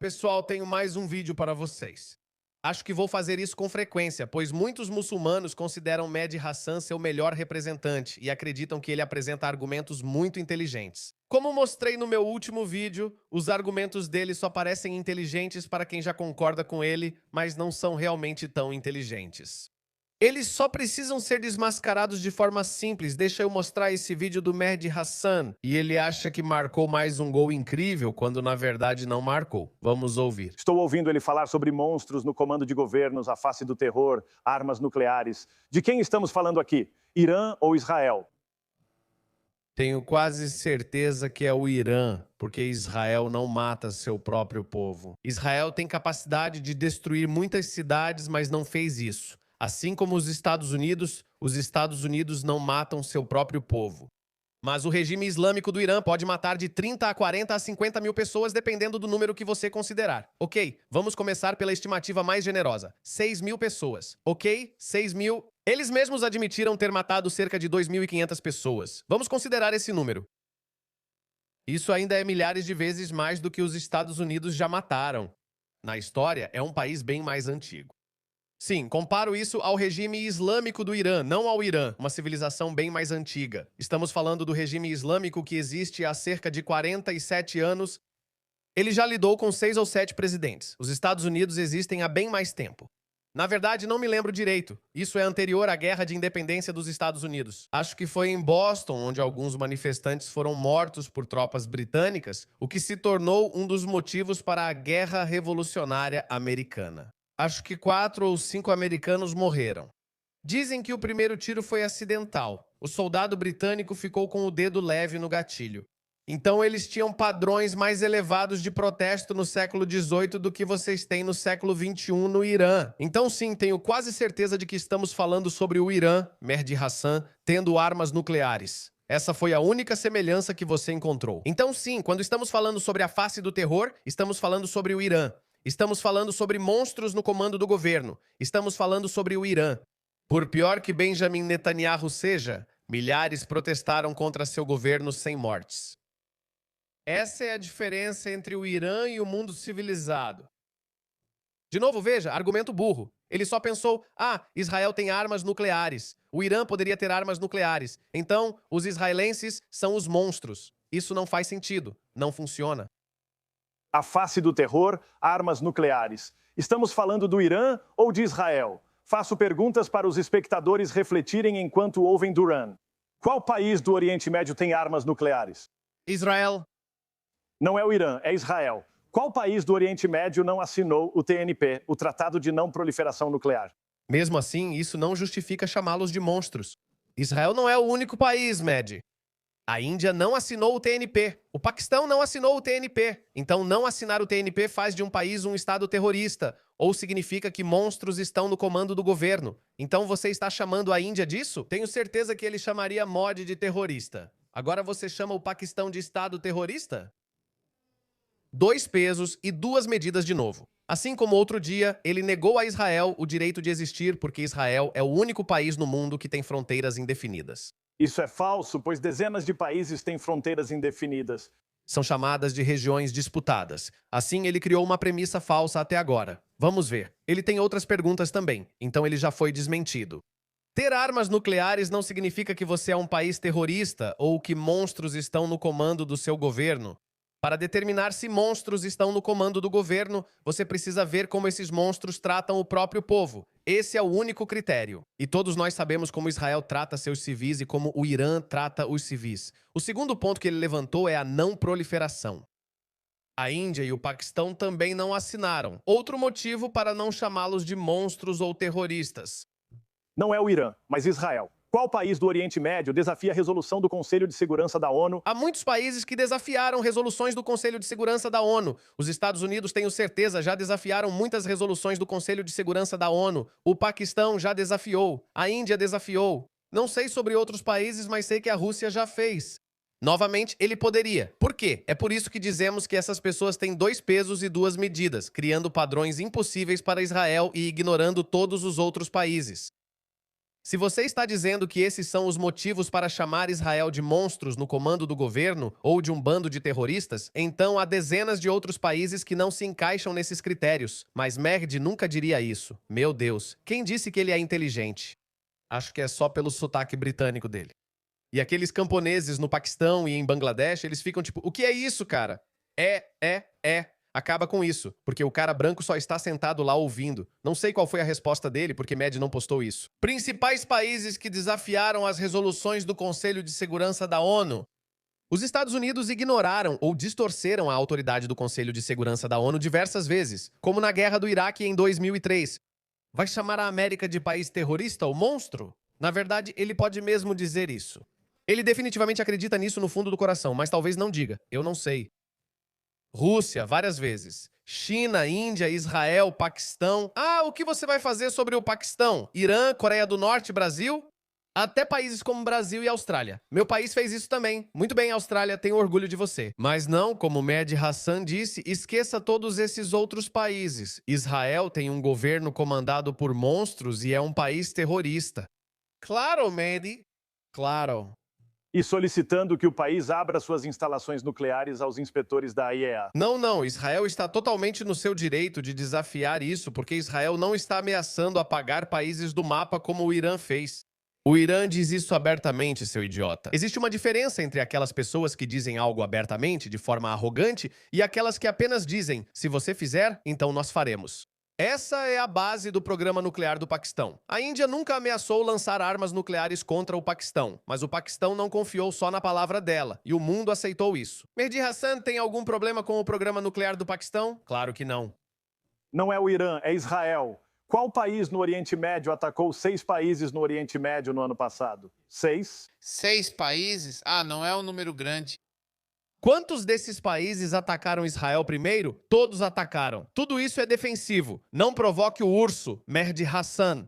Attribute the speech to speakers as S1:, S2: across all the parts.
S1: Pessoal, tenho mais um vídeo para vocês. Acho que vou fazer isso com frequência, pois muitos muçulmanos consideram Mehdi Hassan seu melhor representante e acreditam que ele apresenta argumentos muito inteligentes. Como mostrei no meu último vídeo, os argumentos dele só parecem inteligentes para quem já concorda com ele, mas não são realmente tão inteligentes. Eles só precisam ser desmascarados de forma simples. Deixa eu mostrar esse vídeo do Mehdi Hassan. E ele acha que marcou mais um gol incrível, quando na verdade não marcou. Vamos ouvir.
S2: Estou ouvindo ele falar sobre monstros no comando de governos, a face do terror, armas nucleares. De quem estamos falando aqui? Irã ou Israel?
S1: Tenho quase certeza que é o Irã, porque Israel não mata seu próprio povo. Israel tem capacidade de destruir muitas cidades, mas não fez isso. Assim como os Estados Unidos não matam seu próprio povo. Mas o regime islâmico do Irã pode matar de 30 a 40 a 50 mil pessoas, dependendo do número que você considerar. Ok, vamos começar pela estimativa mais generosa. 6 mil pessoas. Ok, 6 mil. Eles mesmos admitiram ter matado cerca de 2.500 pessoas. Vamos considerar esse número. Isso ainda é milhares de vezes mais do que os Estados Unidos já mataram. Na história, é um país bem mais antigo. Sim, comparo isso ao regime islâmico do Irã, não ao Irã, uma civilização bem mais antiga. Estamos falando do regime islâmico que existe há cerca de 47 anos. Ele já lidou com 6 ou 7 presidentes. Os Estados Unidos existem há bem mais tempo. Na verdade, não me lembro direito. Isso é anterior à Guerra de Independência dos Estados Unidos. Acho que foi em Boston, onde alguns manifestantes foram mortos por tropas britânicas, o que se tornou um dos motivos para a Guerra Revolucionária Americana. Acho que 4 ou 5 americanos morreram. Dizem que o primeiro tiro foi acidental. O soldado britânico ficou com o dedo leve no gatilho. Então eles tinham padrões mais elevados de protesto no século XVIII do que vocês têm no século XXI no Irã. Então sim, tenho quase certeza de que estamos falando sobre o Irã, Mehdi Hassan, tendo armas nucleares. Essa foi a única semelhança que você encontrou. Então sim, quando estamos falando sobre a face do terror, estamos falando sobre o Irã. Estamos falando sobre monstros no comando do governo. Estamos falando sobre o Irã. Por pior que Benjamin Netanyahu seja, milhares protestaram contra seu governo sem mortes. Essa é a diferença entre o Irã e o mundo civilizado. De novo, veja, argumento burro. Ele só pensou, Israel tem armas nucleares. O Irã poderia ter armas nucleares. Então, os israelenses são os monstros. Isso não faz sentido. Não funciona.
S2: A face do terror, armas nucleares. Estamos falando do Irã ou de Israel? Faço perguntas para os espectadores refletirem enquanto ouvem Duran. Qual país do Oriente Médio tem armas nucleares?
S1: Israel.
S2: Não é o Irã, é Israel. Qual país do Oriente Médio não assinou o TNP, o Tratado de Não Proliferação Nuclear?
S1: Mesmo assim, isso não justifica chamá-los de monstros. Israel não é o único país, Mehdi. A Índia não assinou o TNP. O Paquistão não assinou o TNP. Então, não assinar o TNP faz de um país um estado terrorista, ou significa que monstros estão no comando do governo. Então, você está chamando a Índia disso? Tenho certeza que ele chamaria Modi de terrorista. Agora você chama o Paquistão de estado terrorista? 2 pesos e 2 medidas de novo. Assim como outro dia, ele negou a Israel o direito de existir porque Israel é o único país no mundo que tem fronteiras indefinidas.
S2: Isso é falso, pois dezenas de países têm fronteiras indefinidas.
S1: São chamadas de regiões disputadas. Assim, ele criou uma premissa falsa até agora. Vamos ver. Ele tem outras perguntas também, então ele já foi desmentido. Ter armas nucleares não significa que você é um país terrorista ou que monstros estão no comando do seu governo. Para determinar se monstros estão no comando do governo, você precisa ver como esses monstros tratam o próprio povo. Esse é o único critério. E todos nós sabemos como Israel trata seus civis e como o Irã trata os civis. O segundo ponto que ele levantou é a não proliferação. A Índia e o Paquistão também não assinaram. Outro motivo para não chamá-los de monstros ou terroristas.
S2: Não é o Irã, mas Israel. Qual país do Oriente Médio desafia a resolução do Conselho de Segurança da ONU?
S1: Há muitos países que desafiaram resoluções do Conselho de Segurança da ONU. Os Estados Unidos, tenho certeza, já desafiaram muitas resoluções do Conselho de Segurança da ONU. O Paquistão já desafiou. A Índia desafiou. Não sei sobre outros países, mas sei que a Rússia já fez. Novamente, ele poderia. Por quê? É por isso que dizemos que essas pessoas têm 2 pesos e 2 medidas, criando padrões impossíveis para Israel e ignorando todos os outros países. Se você está dizendo que esses são os motivos para chamar Israel de monstros no comando do governo ou de um bando de terroristas, então há dezenas de outros países que não se encaixam nesses critérios. Mas Mehdi nunca diria isso. Meu Deus, quem disse que ele é inteligente? Acho que é só pelo sotaque britânico dele. E aqueles camponeses no Paquistão e em Bangladesh, eles ficam tipo, o que é isso, cara? É. Acaba com isso, porque o cara branco só está sentado lá ouvindo. Não sei qual foi a resposta dele, porque Mehdi não postou isso. Principais países que desafiaram as resoluções do Conselho de Segurança da ONU. Os Estados Unidos ignoraram ou distorceram a autoridade do Conselho de Segurança da ONU diversas vezes, como na Guerra do Iraque em 2003. Vai chamar a América de país terrorista ou monstro? Na verdade, ele pode mesmo dizer isso. Ele definitivamente acredita nisso no fundo do coração, mas talvez não diga. Eu não sei. Rússia, várias vezes. China, Índia, Israel, Paquistão. Ah, o que você vai fazer sobre o Paquistão? Irã, Coreia do Norte, Brasil? Até países como Brasil e Austrália. Meu país fez isso também. Muito bem, Austrália, tenho orgulho de você. Mas não, como Mehdi Hassan disse, esqueça todos esses outros países. Israel tem um governo comandado por monstros e é um país terrorista. Claro, Mehdi. Claro.
S2: E solicitando que o país abra suas instalações nucleares aos inspetores da IEA.
S1: Não. Israel está totalmente no seu direito de desafiar isso, porque Israel não está ameaçando apagar países do mapa como o Irã fez. O Irã diz isso abertamente, seu idiota. Existe uma diferença entre aquelas pessoas que dizem algo abertamente, de forma arrogante, e aquelas que apenas dizem, se você fizer, então nós faremos. Essa é a base do programa nuclear do Paquistão. A Índia nunca ameaçou lançar armas nucleares contra o Paquistão, mas o Paquistão não confiou só na palavra dela, e o mundo aceitou isso. Mehdi Hassan tem algum problema com o programa nuclear do Paquistão? Claro que não.
S2: Não é o Irã, é Israel. Qual país no Oriente Médio atacou 6 países no Oriente Médio no ano passado? 6?
S3: 6 países? Ah, não é um número grande.
S1: Quantos desses países atacaram Israel primeiro? Todos atacaram. Tudo isso é defensivo. Não provoque o urso, Mehdi Hassan.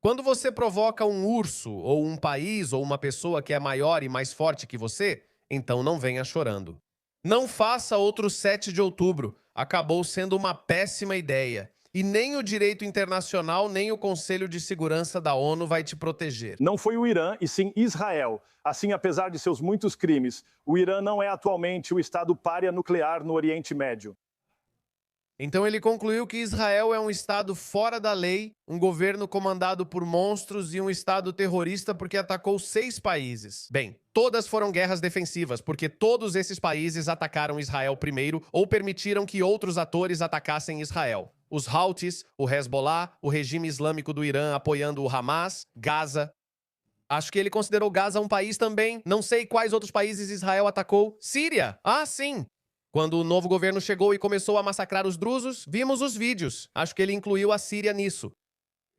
S1: Quando você provoca um urso, ou um país, ou uma pessoa que é maior e mais forte que você, então não venha chorando. Não faça outro 7 de outubro. Acabou sendo uma péssima ideia. E nem o direito internacional, nem o Conselho de Segurança da ONU vai te proteger.
S2: Não foi o Irã, e sim Israel. Assim, apesar de seus muitos crimes, o Irã não é atualmente o estado pária nuclear no Oriente Médio.
S1: Então ele concluiu que Israel é um estado fora da lei, um governo comandado por monstros e um estado terrorista porque atacou 6 países. Bem, todas foram guerras defensivas, porque todos esses países atacaram Israel primeiro ou permitiram que outros atores atacassem Israel. Os Houthis, o Hezbollah, o regime islâmico do Irã apoiando o Hamas, Gaza. Acho que ele considerou Gaza um país também. Não sei quais outros países Israel atacou. Síria! Ah, sim! Quando o novo governo chegou e começou a massacrar os drusos, vimos os vídeos. Acho que ele incluiu a Síria nisso.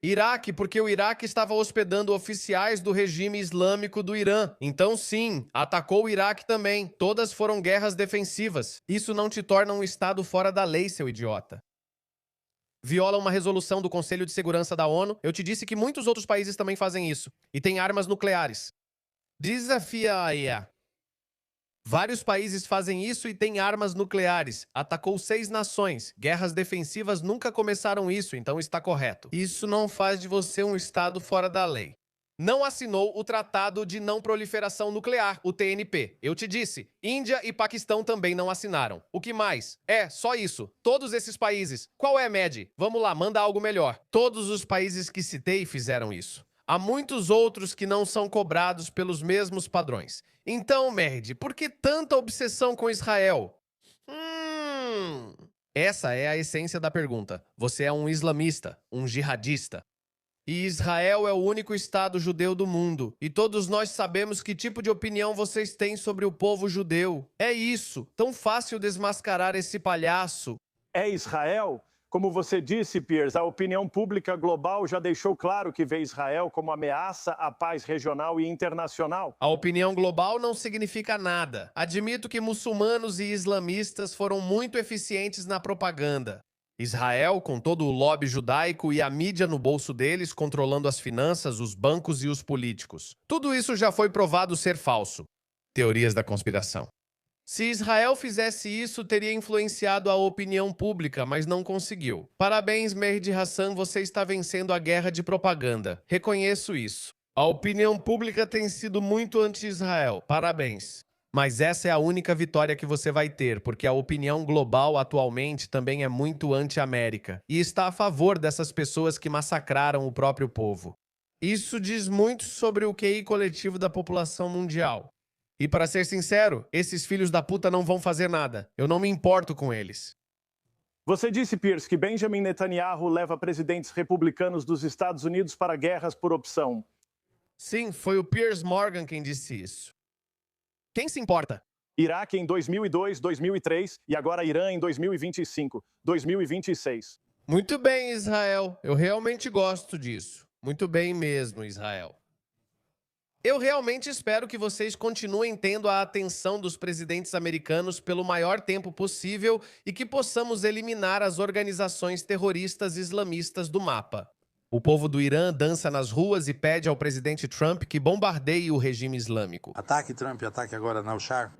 S1: Iraque, porque o Iraque estava hospedando oficiais do regime islâmico do Irã. Então, sim, atacou o Iraque também. Todas foram guerras defensivas. Isso não te torna um estado fora da lei, seu idiota. Viola uma resolução do Conselho de Segurança da ONU. Eu te disse que muitos outros países também fazem isso. E têm armas nucleares. Desafia a IEA. Vários países fazem isso e têm armas nucleares. Atacou 6 nações. Guerras defensivas nunca começaram isso, então está correto. Isso não faz de você um estado fora da lei. Não assinou o Tratado de Não Proliferação Nuclear, o TNP. Eu te disse, Índia e Paquistão também não assinaram. O que mais? Só isso. Todos esses países. Qual é, Mehdi? Vamos lá, manda algo melhor. Todos os países que citei fizeram isso. Há muitos outros que não são cobrados pelos mesmos padrões. Então, Mehdi, por que tanta obsessão com Israel? Essa é a essência da pergunta. Você é um islamista, um jihadista. E Israel é o único estado judeu do mundo. E todos nós sabemos que tipo de opinião vocês têm sobre o povo judeu. É isso. Tão fácil desmascarar esse palhaço.
S2: É Israel? Como você disse, Piers, a opinião pública global já deixou claro que vê Israel como ameaça à paz regional e internacional.
S1: A opinião global não significa nada. Admito que muçulmanos e islamistas foram muito eficientes na propaganda. Israel, com todo o lobby judaico e a mídia no bolso deles, controlando as finanças, os bancos e os políticos. Tudo isso já foi provado ser falso. Teorias da conspiração. Se Israel fizesse isso, teria influenciado a opinião pública, mas não conseguiu. Parabéns, Mehdi Hassan, você está vencendo a guerra de propaganda. Reconheço isso. A opinião pública tem sido muito anti-Israel. Parabéns. Mas essa é a única vitória que você vai ter, porque a opinião global atualmente também é muito anti-América e está a favor dessas pessoas que massacraram o próprio povo. Isso diz muito sobre o QI coletivo da população mundial. E para ser sincero, esses filhos da puta não vão fazer nada. Eu não me importo com eles.
S2: Você disse, Pierce, que Benjamin Netanyahu leva presidentes republicanos dos Estados Unidos para guerras por opção.
S1: Sim, foi o Piers Morgan quem disse isso. Quem se importa?
S2: Iraque em 2002, 2003 e agora Irã em 2025, 2026.
S1: Muito bem, Israel. Eu realmente gosto disso. Muito bem mesmo, Israel. Eu realmente espero que vocês continuem tendo a atenção dos presidentes americanos pelo maior tempo possível e que possamos eliminar as organizações terroristas islamistas do mapa. O povo do Irã dança nas ruas e pede ao presidente Trump que bombardeie o regime islâmico.
S4: Ataque Trump, ataque agora Naushar.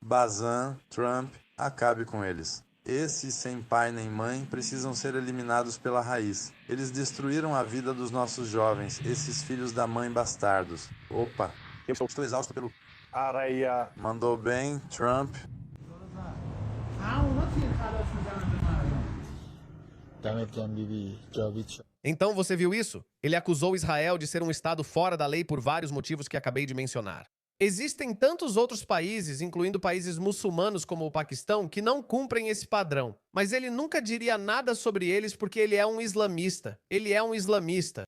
S4: Bazan, Trump, acabe com eles. Esses sem pai nem mãe precisam ser eliminados pela raiz. Eles destruíram a vida dos nossos jovens, esses filhos da mãe bastardos. Opa,
S2: Eu
S4: estou exausto pelo...
S2: Araya.
S4: Mandou bem, Trump.
S1: Então você viu isso? Ele acusou Israel de ser um estado fora da lei por vários motivos que acabei de mencionar. Existem tantos outros países, incluindo países muçulmanos como o Paquistão, que não cumprem esse padrão. Mas ele nunca diria nada sobre eles porque ele é um islamista. Ele é um islamista.